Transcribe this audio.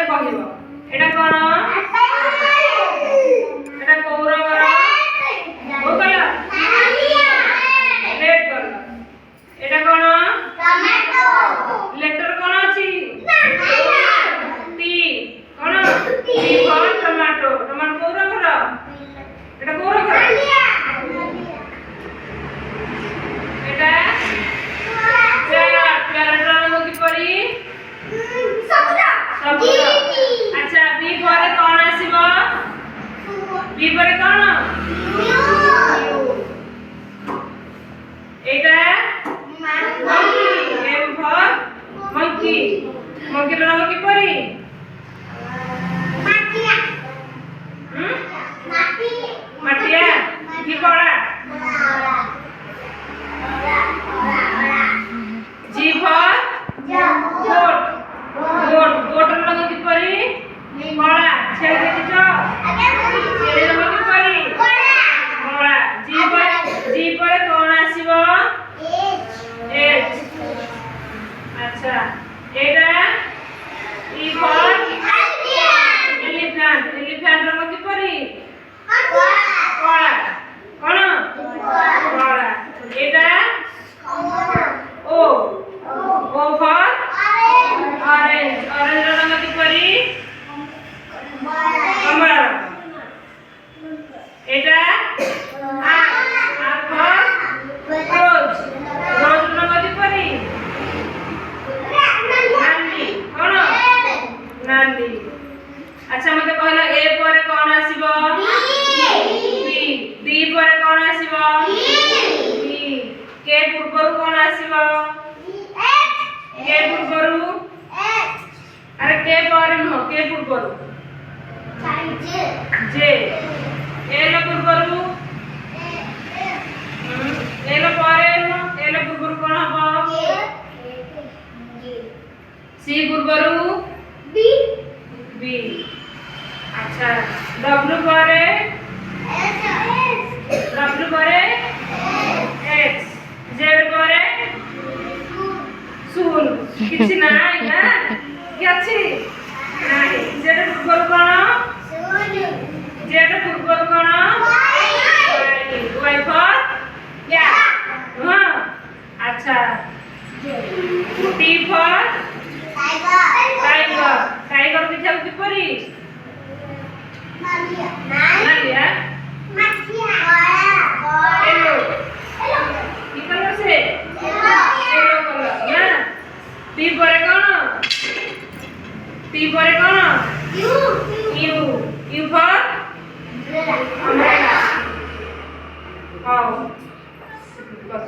କହିବ ଏଟା କଣ ଏଟା କୋଉ ରଙ୍ଗର କୋଉ କଲର ରେଡ୍ କଲର ଏଟା କଣ ଟମାଟୋ ଲେଟର କଣ ଅଛି ଟି କଣ ଟି ଫର ଟମାଟୋ ଟମାଟୋ କୋଉ ରଙ୍ଗର ଏଟା କୋଉ ରଙ୍ଗର ଏଟା ক্যারট রঙ কিপরি সবুজ আচ্ছা বি পরে কোন আসিব বি পরে কোন এটা monkey M for monkey monkey রঙ কিপরি মাটিয়া মাটিয়া কি কড়া G for goat goat goat रंग किपरि कला छेल देखिछ छेल रंग किपरि कला G पर कोन आसीबो H अच्छा एटा E for elephant elephant रंग किपरि कला कोन कला एटा O O for orange orange रंग किपरि कमला एटा R for rose rose रंग किपरि नाली कोन नाली अच्छा मते कहला A पर कोन आसीबो B D पर कोन आसीबो B K पूर्वरु कोन आसीबो के पूर्वरु अरे के पर नो के पूर्वरु जे एल पूर्वरु एल परे नो एल पूर्वरु कोन हबो सी पूर्वरु बी अच्छा W परे W परे X Z परे सुन किछि नाही ना कि अछि नाही जेड पूर्व कोन जेड पूर्व कोन y for या हां अच्छा T for टाइगर टाइगर देखा किपरि नालिया येलो की कलर से येलो कलर ना P पर कोन T पर कोन U for umbrella हां बस